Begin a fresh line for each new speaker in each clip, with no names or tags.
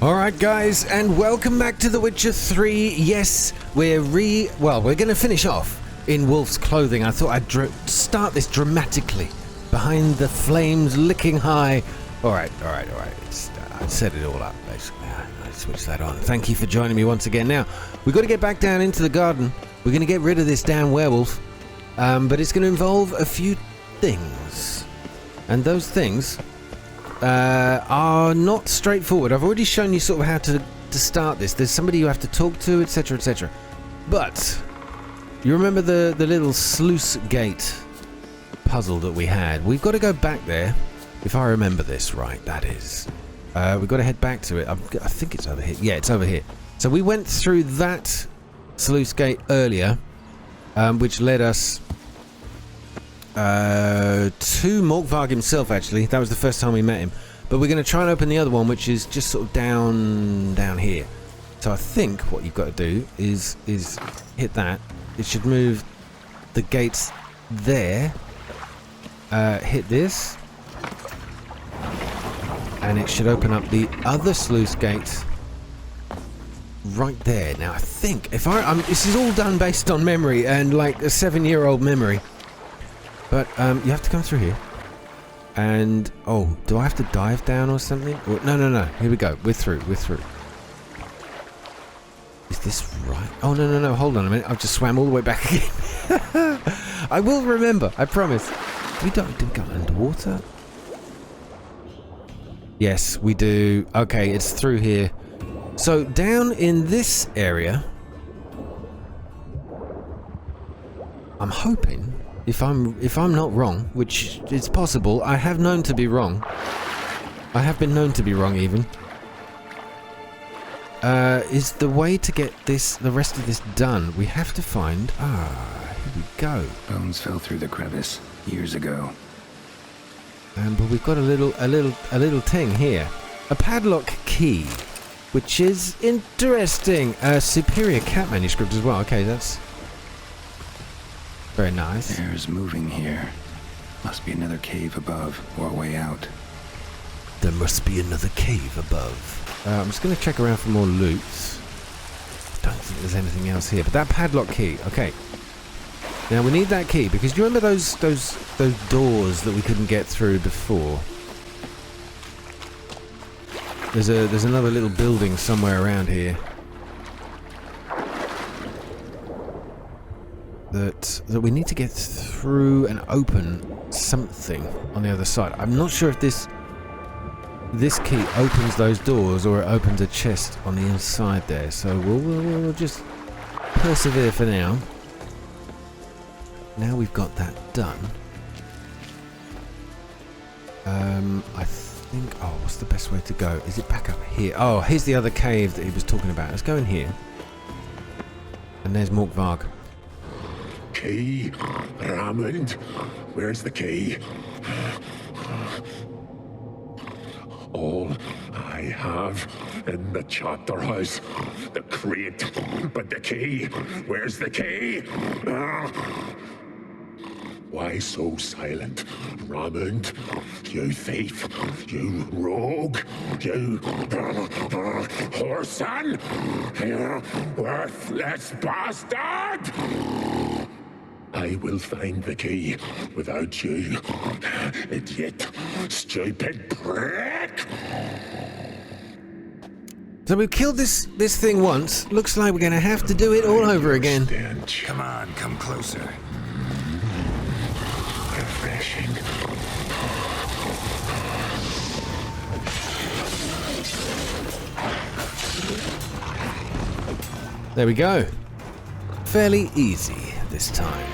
Alright guys, and welcome back to The Witcher 3. Yes, we're going to finish off in wolf's clothing. I thought I'd start this dramatically, behind the flames, licking high. Alright. I set it all up, basically. I switched that on. Thank you for joining me once again. Now, we've got to get back down into the garden. We're going to get rid of this damn werewolf, but it's going to involve a few things. And those things are not straightforward. I've already shown you sort of how to start this. There's somebody you have to talk to, etc, etc. But you remember the little sluice gate puzzle that we had? We've got to go back there, if I remember this right, that is. We've got to head back to it. I think it's over here. Yeah, it's over here. So we went through that sluice gate earlier, which led us to Morkvarg himself, actually. That was the first time we met him. But we're going to try and open the other one, which is just sort of down here. So I think what you've got to do is hit that. It should move the gates there. Hit this. And it should open up the other sluice gate right there. Now I think, this is all done based on memory and like a 7-year-old memory. But you have to come through here. And, oh, do I have to dive down or something? Or, no. Here we go. We're through. Is this right? Oh, no. Hold on a minute. I've just swam all the way back again. I will remember. I promise. Did we go underwater? Yes, we do. Okay, it's through here. So, down in this area, I'm hoping... If I'm not wrong, which is possible, I have known to be wrong. I have been known to be wrong, even. Is the way to get the rest of this done? We have to find. Here we go.
Bones fell through the crevice years ago.
But we've got a little thing here, a padlock key, which is interesting. A superior cat manuscript as well. Okay, that's. Very nice.
Air's moving here. Must be another cave above or a way out.
There must be another cave above. I'm just going to check around for more loot. Don't think there's anything else here. But that padlock key. Okay. Now we need that key because do you remember those doors that we couldn't get through before? There's another little building somewhere around here. That we need to get through and open something on the other side. I'm not sure if this key opens those doors or it opens a chest on the inside there. So we'll just persevere for now. Now we've got that done. I think. Oh, what's the best way to go? Is it back up here? Oh, here's the other cave that he was talking about. Let's go in here. And there's Morkvarg.
Key, Raymond, where's the key? All I have in the chapter house, the crate, but the key, where's the key? Why so silent, Raymond? You thief, you rogue, you whoreson, you worthless bastard! I will find the key without you, idiot, stupid prick!
So we've killed this thing once. Looks like we're going to have to do it all over again.
Stench.
Come on, come closer.
Refreshing.
There we go. Fairly easy this time.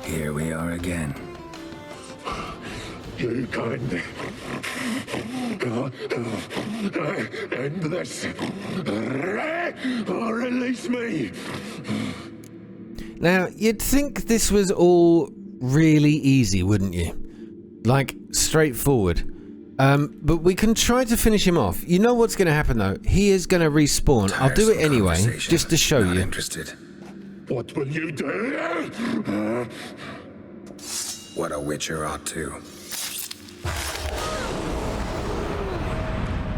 Here we are again.
You can't end this. Or release me.
Now, you'd think this was all really easy, wouldn't you? Like, straightforward. But we can try to finish him off. You know what's going to happen, though? He is going to respawn. I'll do it anyway, just to show
Not
you.
Interested.
What will you do?
What a witcher ought to.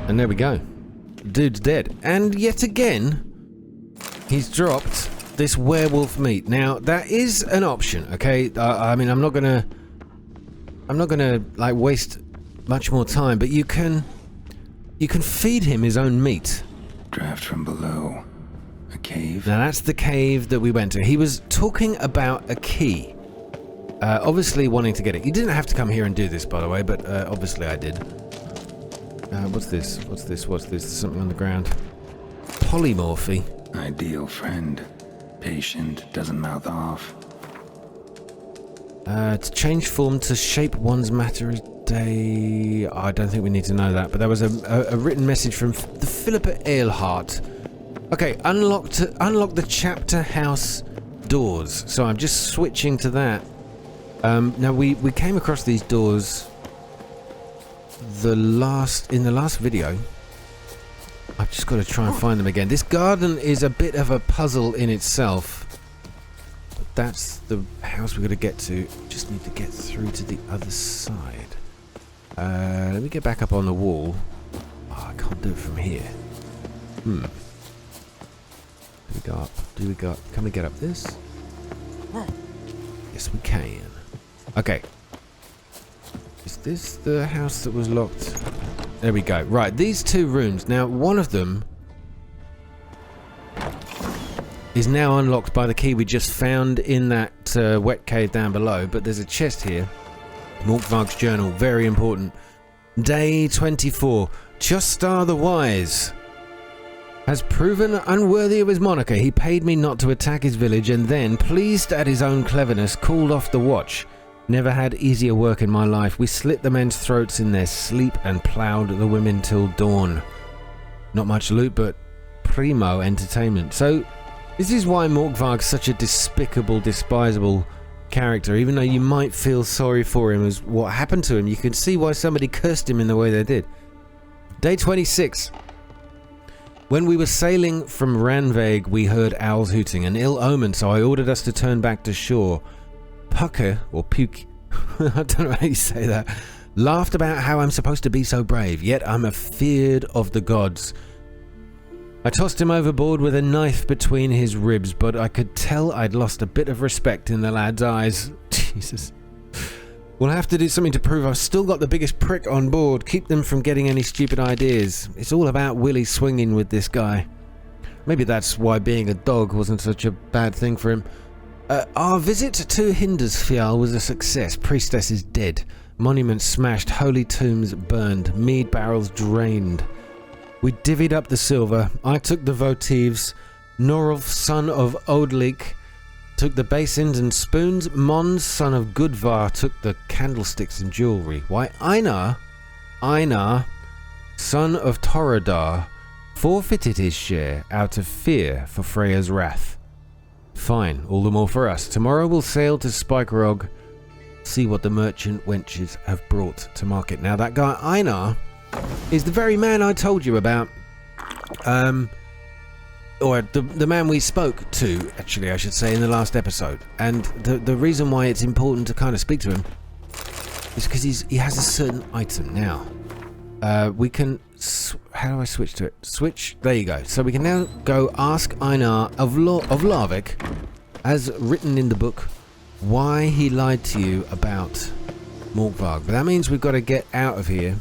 And there we go. Dude's dead. And yet again, he's dropped this werewolf meat. Now, that is an option, okay? I mean, I'm not gonna like waste much more time, but you can feed him his own meat.
Draft from below. A cave?
Now, that's the cave that we went to. He was talking about a key. Obviously wanting to get it. You didn't have to come here and do this, by the way, but obviously I did. What's this? What's this? What's this? There's something on the ground. Polymorphy.
Ideal friend. Patient, doesn't mouth off.
To change form to shape one's matter a day. I don't think we need to know that, but there was a written message from the Philippa Eilhart. Okay, unlock the chapter house doors. So I'm just switching to that. Now we came across these doors in the last video. I've just got to try and find them again. This garden is a bit of a puzzle in itself. But that's the house we're going to get to. Just need to get through to the other side. Let me get back up on the wall. Oh, I can't do it from here. Do we go up? Do we go up? Can we get up this? Yes, we can. Okay. Is this the house that was locked? There we go. Right, these two rooms. Now, one of them is now unlocked by the key we just found in that wet cave down below. But there's a chest here. Morkvarg's journal. Very important. Day 24. Chustar the Wise has proven unworthy of his moniker. He paid me not to attack his village and then, pleased at his own cleverness, called off the watch. Never had easier work in my life. We slit the men's throats in their sleep and ploughed the women till dawn. Not much loot, but primo entertainment. So, this is why Morkvarg's such a despicable, despisable character. Even though you might feel sorry for him as what happened to him, you can see why somebody cursed him in the way they did. Day 26. When we were sailing from Ranveig, we heard owls hooting, an ill omen, so I ordered us to turn back to shore. Pucker, or Puke, I don't know how you say that, laughed about how I'm supposed to be so brave, yet I'm afeared of the gods. I tossed him overboard with a knife between his ribs, but I could tell I'd lost a bit of respect in the lad's eyes. Jesus. We'll have to do something to prove I've still got the biggest prick on board, keep them from getting any stupid ideas. It's all about Willy swinging with this guy. Maybe that's why being a dog wasn't such a bad thing for him. Our visit to Hindersfjall was a success. Priestess is dead. Monuments smashed. Holy tombs burned. Mead barrels drained. We divvied up the silver. I took the votives. Norulf, son of Odlik, took the basins and spoons. Mons, son of Gudvar, took the candlesticks and jewellery. Why, Einar, son of Toradar, forfeited his share out of fear for Freya's wrath. Fine, all the more for us. Tomorrow we'll sail to Spikerog, see what the merchant wenches have brought to market. Now that guy Einar is the very man I told you about. Or the man we spoke to, actually, I should say, in the last episode. And the reason why it's important to kind of speak to him is because he has a certain item now. We can... how do I switch to it? Switch. There you go. So we can now go ask Einar of Larvik, as written in the book, why he lied to you about Morkvarg. But that means we've got to get out of here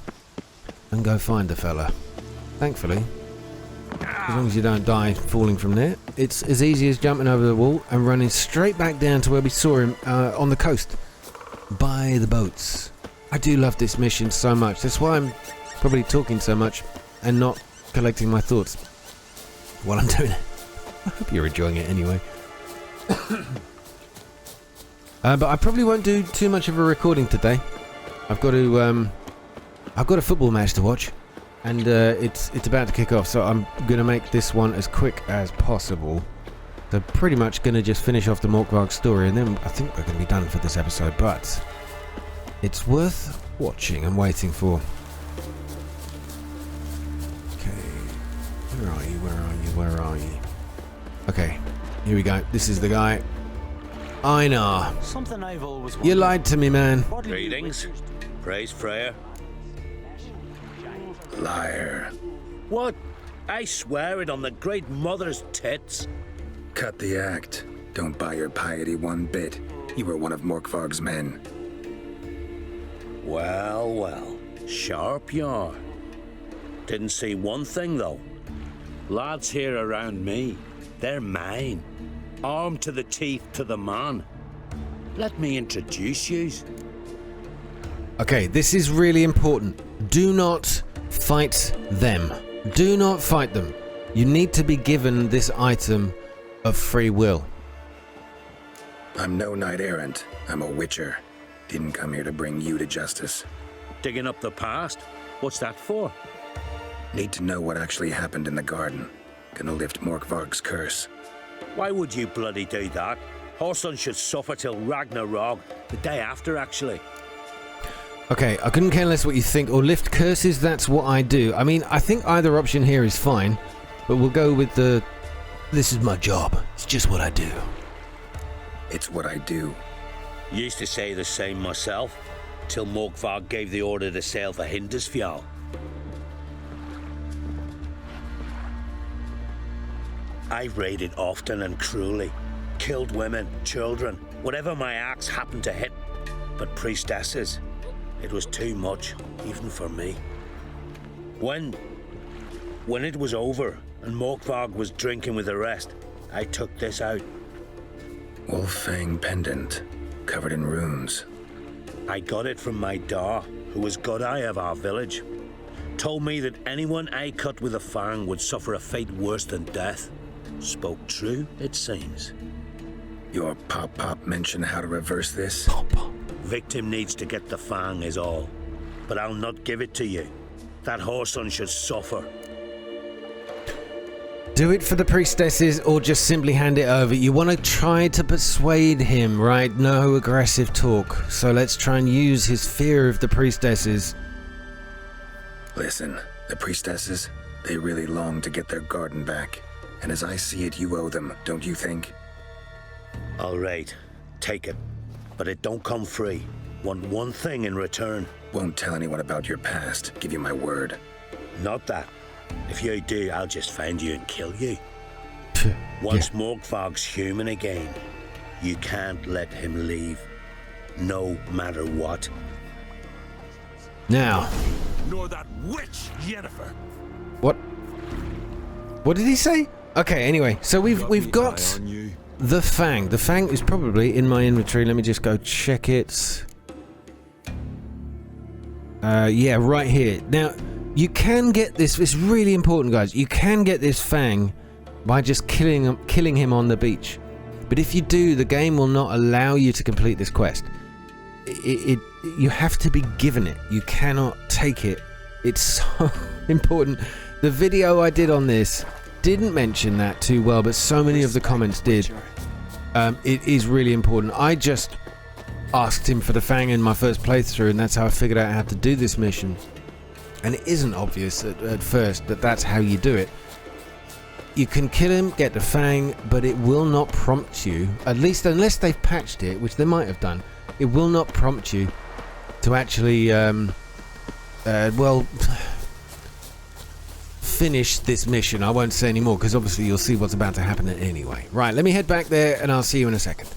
and go find the fella. Thankfully. As long as you don't die falling from there. It's as easy as jumping over the wall and running straight back down to where we saw him on the coast. By the boats. I do love this mission so much. That's why I'm probably talking so much and not collecting my thoughts while I'm doing it. I hope you're enjoying it anyway. But I probably won't do too much of a recording today. I've got a football match to watch, and it's about to kick off, so I'm gonna make this one as quick as possible. So pretty much gonna just finish off the Morkvarg story, and then I think we're gonna be done for this episode. But it's worth watching and waiting for. Where are you? Okay, here we go. This is the guy. Einar.
Something I've always
You lied to me, man.
Greetings. Praise Freya.
Liar.
What? I swear it on the Great Mother's tits.
Cut the act. Don't buy your piety one bit. You were one of Morkvarg's men.
Well, well. Sharp you are. Didn't see one thing, though. Lads here around me, they're mine. Armed to the teeth to the man. Let me introduce yous.
Okay, this is really important. Do not fight them. Do not fight them. You need to be given this item of free will.
I'm no knight errant. I'm a witcher. Didn't come here to bring you to justice.
Digging up the past? What's that for?
Need to know what actually happened in the garden. Gonna lift Morkvarg's curse.
Why would you bloody do that? Horson should suffer till Ragnarok, the day after, actually.
Okay, I couldn't care less what you think. Or lift curses, that's what I do. I mean, I think either option here is fine, but we'll go with the... This is my job. It's just what I do.
It's what I do.
Used to say the same myself, till Morkvarg gave the order to sail for Hindisfjall. I've raided often and cruelly, killed women, children, whatever my axe happened to hit. But priestesses, it was too much, even for me. When it was over and Morkvarg was drinking with the rest, I took this out.
Wolf-fang pendant, covered in runes.
I got it from my da, who was godai of our village. Told me that anyone I cut with a fang would suffer a fate worse than death. Spoke true, it seems.
Your pop-pop mentioned how to reverse this?
Victim needs to get the fang is all. But I'll not give it to you. That Horson should suffer.
Do it for the priestesses or just simply hand it over. You want to try to persuade him, right? No aggressive talk. So let's try and use his fear of the priestesses.
Listen, the priestesses, they really long to get their garden back. And as I see it, you owe them, don't you think?
All right, take it. But it don't come free. Want one thing in return.
Won't tell anyone about your past, give you my word.
Not that. If you do, I'll just find you and kill you. Once Morkvarg's human again, you can't let him leave. No matter what.
Now.
Nor that witch, Yennefer.
What? What did he say? Okay, anyway, so we've got the fang. The fang is probably in my inventory. Let me just go check it. Yeah, right here. Now, you can get this. It's really important, guys. You can get this fang by just killing him on the beach. But if you do, the game will not allow you to complete this quest. You have to be given it. You cannot take it. It's so important. The video I did on this didn't mention that too well, but so many of the comments did. It is really important. I just asked him for the fang in my first playthrough, and that's how I figured out how to do this mission. And it isn't obvious at first that that's how you do it. You can kill him, get the fang, but it will not prompt you, at least unless they've patched it, which they might have done, it will not prompt you to actually, well, finish this mission. I won't say any more because obviously you'll see what's about to happen anyway. Right, let me head back there and I'll see you in a second.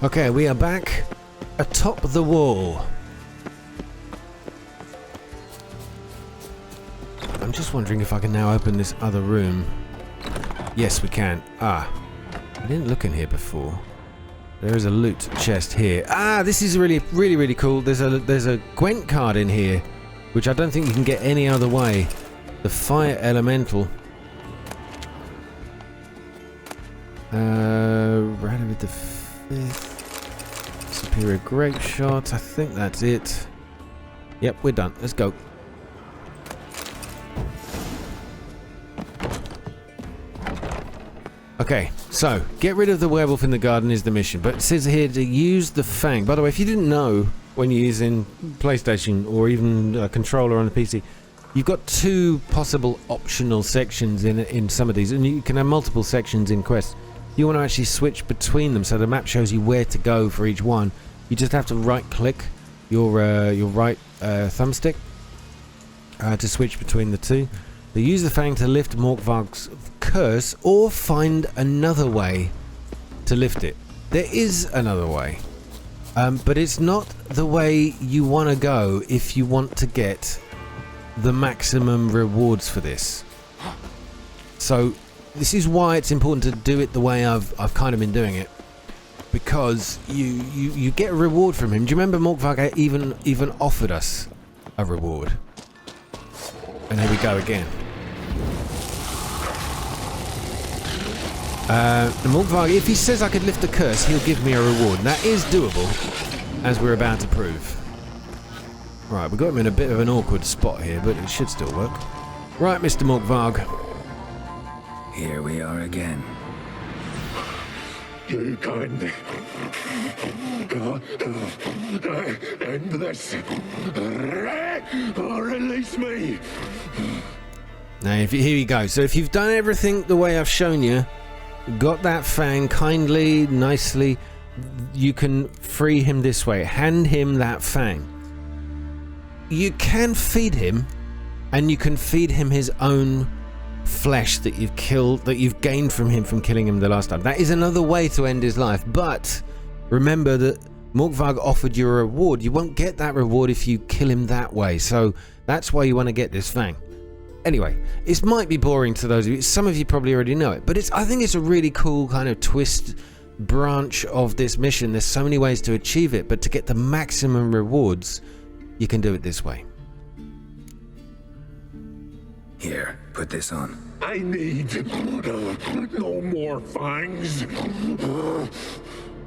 Okay, we are back atop the wall. I'm just wondering if I can now open this other room. Yes, we can. Ah, I didn't look in here before. There is a loot chest here. Ah, this is really cool. There's a Gwent card in here, which I don't think you can get any other way. The Fire Elemental. Radovid the Fifth. Superior Grape Shot. I think that's it. Yep, we're done. Let's go. Okay, so get rid of the werewolf in the garden is the mission, but it says here to use the fang. By the way, if you didn't know when you're using PlayStation or even a controller on the PC, you've got two possible optional sections in some of these, and you can have multiple sections in quests. You want to actually switch between them, so the map shows you where to go for each one. You just have to right-click your right thumbstick, to switch between the two. They use the fang to lift Morkvarg's curse or find another way to lift it. There is another way, but it's not the way you want to go if you want to get the maximum rewards for this. So this is why it's important to do it the way I've kind of been doing it, because you get a reward from him. Do you remember Morkvarg even offered us a reward? And here we go again. Morkvarg, if he says I could lift the curse, he'll give me a reward. And that is doable, as we're about to prove. Right, we've got him in a bit of an awkward spot here, but it should still work. Right, Mr. Morkvarg.
Here we are again.
You can't end this. Release me.
Now, here you go. So if you've done everything the way I've shown you, got that fang kindly, nicely, you can free him this way. Hand him that fang. You can feed him, and you can feed him his own flesh that you've killed, that you've gained from him from killing him the last time. That is another way to end his life, but remember that Morkvarg offered you a reward. You won't get that reward if you kill him that way, so that's why you want to get this fang. Anyway, it might be boring to those of you. Some of you probably already know it, but I think it's a really cool kind of twist branch of this mission. There's so many ways to achieve it, but to get the maximum rewards, you can do it this way.
Here, put this on.
I need no more fangs.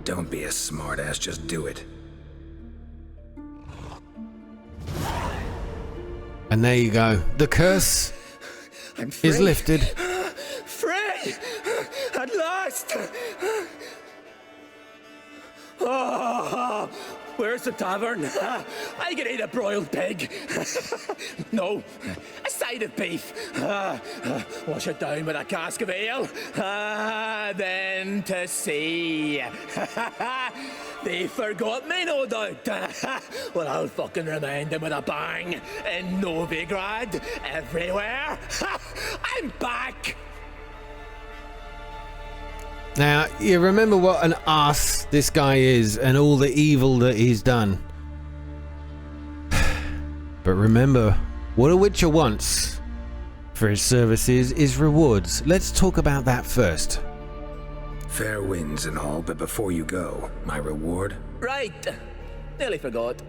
Don't be a smartass, just do it.
And there you go. The curse is lifted.
Free! At last! Oh, where's the tavern? I can eat a broiled pig. No, a side of beef. Wash it down with a cask of ale. Then to sea. They forgot me, no doubt. Well, I'll fucking remind them with a bang. In Novigrad, everywhere. I'm back.
Now, you remember what an ass this guy is and all the evil that he's done. But remember, what a Witcher wants for his services is rewards. Let's talk about that first.
Fair winds and all, but before you go, my reward?
Right. Nearly forgot.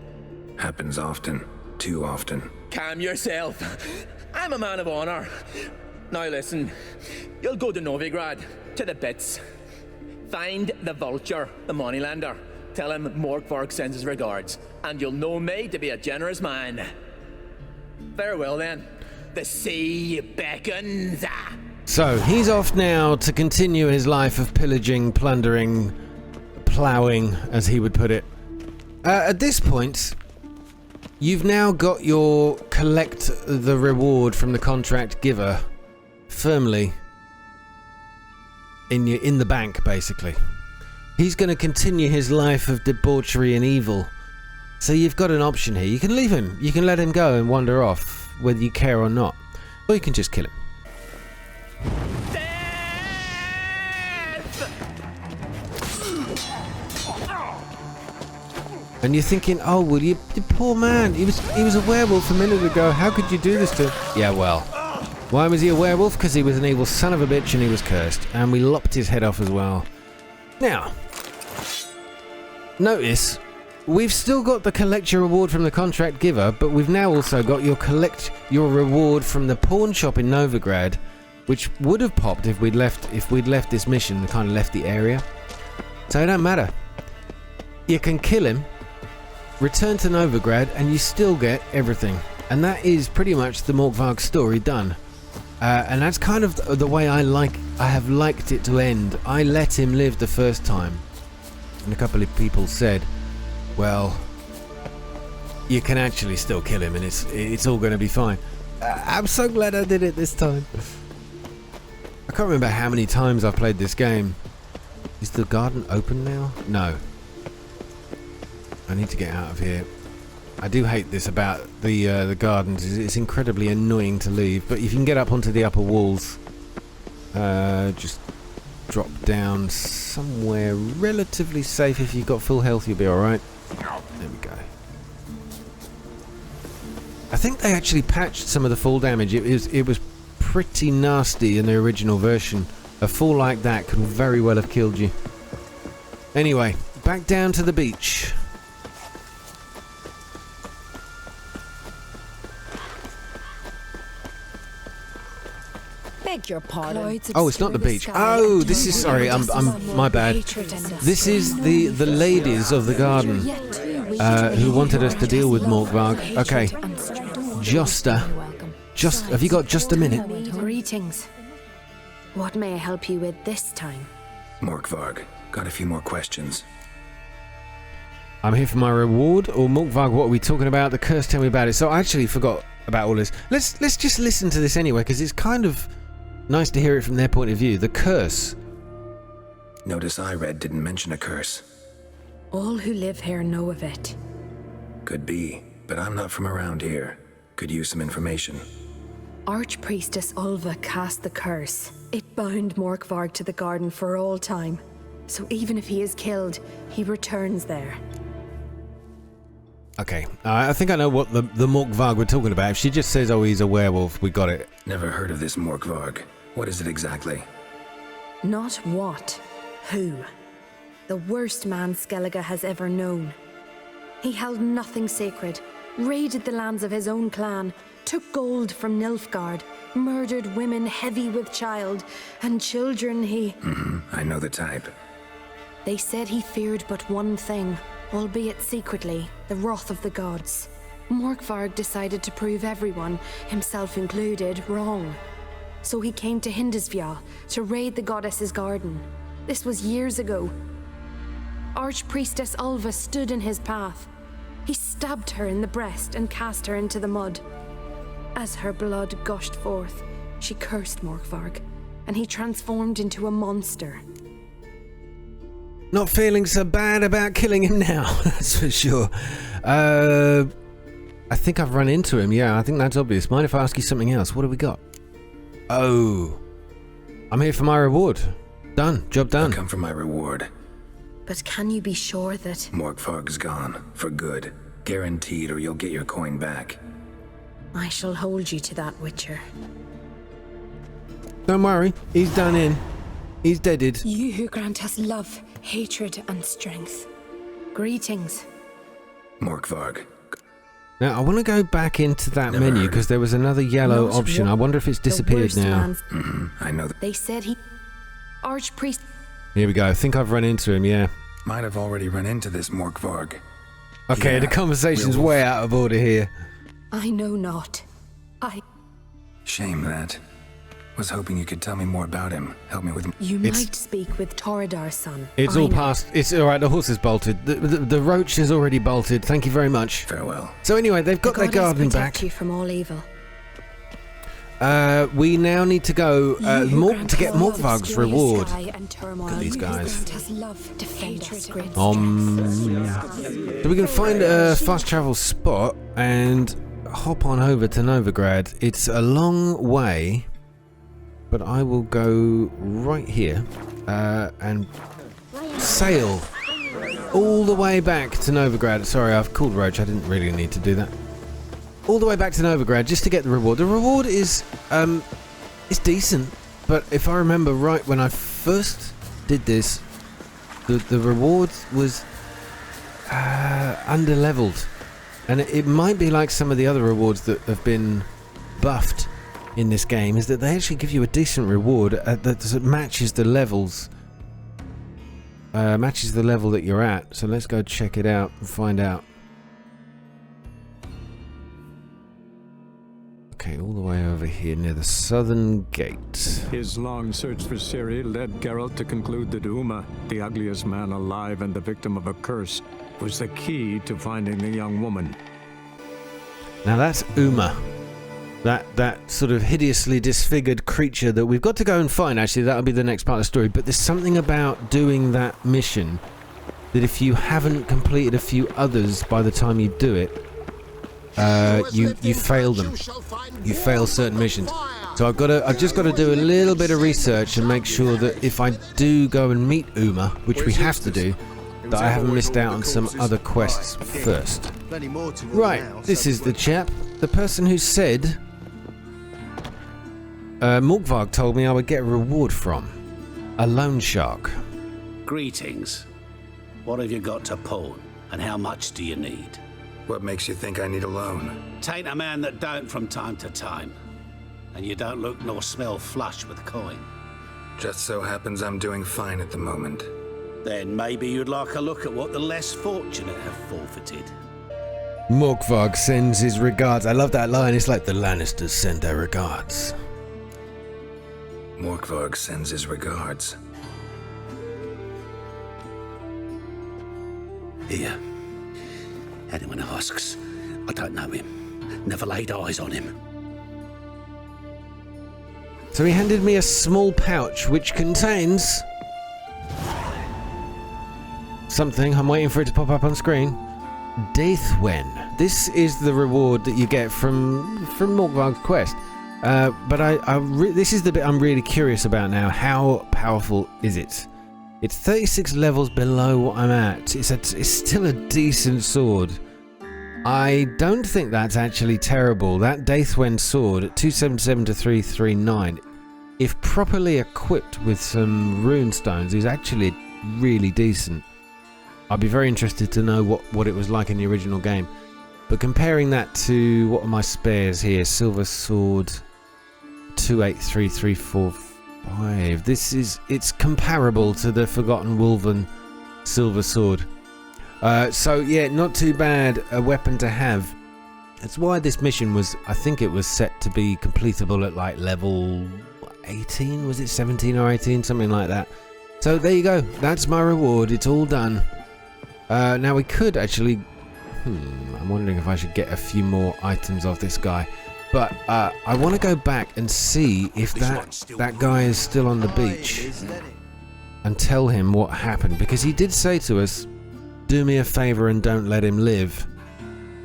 Happens often. Too often.
Calm yourself. I'm a man of honor. Now listen, you'll go to Novigrad, to the pits. Find the vulture, the moneylender. Tell him Morkvarg sends his regards, and you'll know me to be a generous man. Farewell then. The sea beckons.
So, he's off now to continue his life of pillaging, plundering, ploughing, as he would put it. At this point, you've now got your collect the reward from the contract giver firmly in the bank, basically. He's going to continue his life of debauchery and evil. So you've got an option here. You can leave him. You can let him go and wander off, whether you care or not. Or you can just kill him. And you're thinking, oh, well, you poor man. He was a werewolf a minute ago. How could you do this to him? Yeah, well. Why was he a werewolf? Because he was an evil son of a bitch and he was cursed. And we lopped his head off as well. Now, notice, we've still got the collect your reward from the contract giver, but we've now also got your collect your reward from the pawn shop in Novigrad, which would have popped if we'd left this mission and kind of left the area. So it don't matter. You can kill him, return to Novigrad, and you still get everything. And that is pretty much the Morkvarg story done. And that's kind of the way I have liked it to end. I let him live the first time. And a couple of people said, well, you can actually still kill him and it's all going to be fine. I'm so glad I did it this time. I can't remember how many times I've played this game. Is the garden open now? No. I need to get out of here. I do hate this about the gardens. It's incredibly annoying to leave, but if you can get up onto the upper walls, just drop down somewhere relatively safe. If you've got full health, you'll be alright. There we go. I think they actually patched some of the fall damage. It was pretty nasty in the original version. A fall like that could very well have killed you. Anyway, back down to the beach.
Beg your pardon.
Oh, it's not the beach. Oh, this is, sorry, I'm my bad. This is the ladies of the garden who wanted us to deal with Morkvarg. Okay, Josta. Have you got just a minute?
Greetings. What may I help you with this time?
Morkvarg, got a few more questions.
I'm here for my reward, or Morkvarg, what are we talking about? The curse, tell me about it. So I actually forgot about all this. Let's just listen to this anyway, because it's kind of nice to hear it from their point of view. The curse.
Notice I read didn't mention a curse.
All who live here know of it.
Could be, but I'm not from around here. Could use some information.
Archpriestess Ulva cast the curse. It bound Morkvarg to the garden for all time. So even if he is killed, he returns there.
Okay, I think I know what the Morkvarg we're talking about. If she just says, oh, he's a werewolf, we got it.
Never heard of this Morkvarg. What is it exactly?
Not what, who. The worst man Skellige has ever known. He held nothing sacred, raided the lands of his own clan, took gold from Nilfgaard, murdered women heavy with child, and children he...
I know the type.
They said he feared but one thing, albeit secretly, the wrath of the gods. Morkvarg decided to prove everyone, himself included, wrong. So he came to Hindisfjall to raid the goddess's garden. This was years ago. Archpriestess Ulva stood in his path. He stabbed her in the breast and cast her into the mud. As her blood gushed forth, she cursed Morkvarg, and he transformed into a monster.
Not feeling so bad about killing him now, that's for sure. I think I've run into him, yeah, I think that's obvious. Mind if I ask you something else? What have we got? Oh, I'm here for my reward. Done, job done.
I come for my reward.
But can you be sure that...
Morkvarg's gone, for good. Guaranteed, or you'll get your coin back.
I shall hold you to that, Witcher.
Don't worry, he's done in. He's deaded.
You who grant us love, hatred, and strength. Greetings.
Morkvarg.
Now, I want to go back into that menu, because there was another yellow
Not
option. I wonder if it's
the
disappeared
worst
now.
I know that.
They said he... Archpriest...
Here we go, I think I've run into him, yeah.
Might have already run into this Morkvarg.
Okay,
Yeah,
the conversation's
werewolf.
way out of order here.
I know not.
Shame that. Was hoping you could tell me more about him. Help me with...
You
It's-
might speak with Toradar's son.
It's
I
all
know.
past. It's all right. The horse is bolted. The roach is already bolted. Thank you very much.
Farewell.
So anyway, they've got
The
their
goddess
garden
protect
back.
you from all evil.
We now need to go
You who grant
to get
us love,
Morkvarg's
obscure
reward.
sky and turmoil.
Look at these
You who
guys.
grant us love, defend us, great
So we can find a fast travel spot and hop on over to Novigrad. It's a long way, but I will go right here and sail all the way back to Novigrad. Sorry, I've called Roach. I didn't really need to do that. All the way back to Novigrad just to get the reward. The reward is it's decent, but if I remember right, when I first did this, the reward was under-leveled, and it might be like some of the other rewards that have been buffed in this game, is that they actually give you a decent reward that matches the levels, matches the level that you're at. So let's go check it out and find out. Okay, all the way over here near the southern gate.
His long search for Ciri led Geralt to conclude that Uma, the ugliest man alive and the victim of a curse, was the key to finding the young woman.
Now that's Uma. That sort of hideously disfigured creature that we've got to go and find. Actually, that'll be the next part of the story. But there's something about doing that mission that if you haven't completed a few others by the time you do it, you fail them. You fail certain missions. So I've just got to do a little bit of research and make sure that if I do go and meet Uma, which we have to do, that I haven't missed out on some other quests first. Right, this is the chap, the person who said Morkvarg told me I would get a reward from a loan shark.
Greetings. What have you got to pawn, and how much do you need?
What makes you think I need a loan?
Tain't a man that don't from time to time. And you don't look nor smell flush with coin.
Just so happens I'm doing fine at the moment.
Then maybe you'd like a look at what the less fortunate have forfeited.
Morkvarg sends his regards. I love that line. It's like the Lannisters send their regards.
Morkvarg sends his regards.
Here. Anyone asks, I don't know him. Never laid eyes on him.
So he handed me a small pouch which contains something. I'm waiting for it to pop up on screen. Deathwen. This is the reward that you get from Morkvarg's quest. But this is the bit I'm really curious about now. How powerful is it? It's 36 levels below what I'm at. It's still a decent sword. I don't think that's actually terrible. That Deathwen sword at 277 to 339, if properly equipped with some rune stones, is actually really decent. I'd be very interested to know what it was like in the original game. But comparing that to what are my spares here? Silver sword 283345. It's comparable to the Forgotten Wolven silver sword. So yeah, not too bad a weapon to have. That's why this mission was, I think it was set to be completable at like level 18, was it 17 or 18, something like that. So there you go, that's my reward, it's all done. Now we could actually, I'm wondering if I should get a few more items off this guy. But I want to go back and see if that guy is still on the beach and tell him what happened, because he did say to us, do me a favor and don't let him live.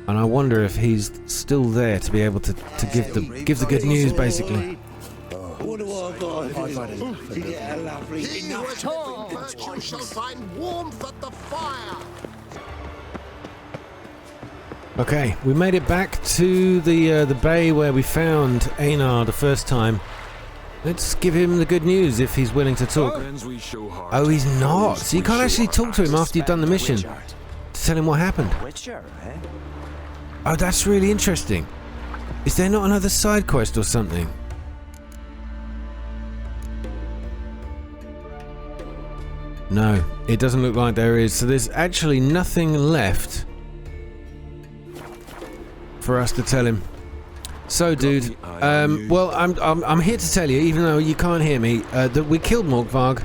And I wonder if he's still there to be able to give the good news, basically.
What do I got? Yeah, lovely. Enough talk. You shall find warmth at the fire.
Okay, we made it back to the bay where we found Einar the first time. Let's give him the good news if he's willing to talk. Oh, he's not. So you can't actually talk to him after you've done the mission to tell him what happened. Oh, that's really interesting. Is there not another side quest or something? No, it doesn't look like there is. So there's actually nothing left for us to tell him. So, dude, well, I'm here to tell you, even though you can't hear me, that we killed Morkvarg.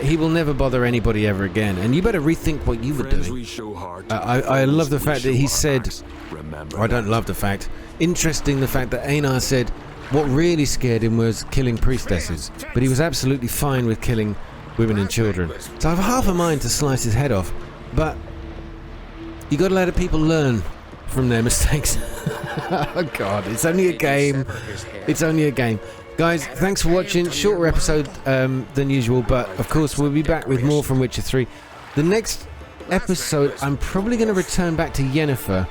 He will never bother anybody ever again, and you better rethink what you were doing. I love the fact that he said, or I don't love the fact, interesting the fact that Einar said what really scared him was killing priestesses, but he was absolutely fine with killing women and children. So I have half a mind to slice his head off, but you got to let people learn from their mistakes. Oh god, it's only a game. It's only a game. Guys, thanks for watching. Shorter episode than usual, but of course we'll be back with more from Witcher 3. The next episode, I'm probably going to return back to Yennefer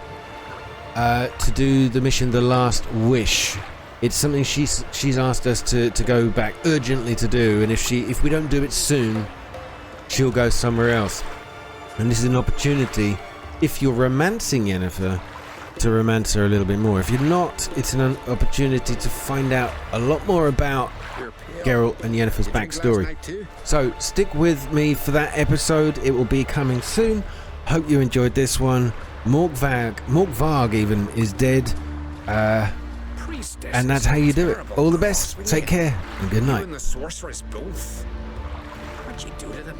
to do the mission The Last Wish. It's something she's asked us to go back urgently to do, and if we don't do it soon, she'll go somewhere else. And this is an opportunity, if you're romancing Yennefer, to romance her a little bit more. If you're not, it's an opportunity to find out a lot more about Geralt and Yennefer's backstory. So stick with me for that episode. It will be coming soon. Hope you enjoyed this one. Morkvarg even is dead. And that's how you do it. All the best. Take care and good night.
You and the sorceress both. What'd you do to them?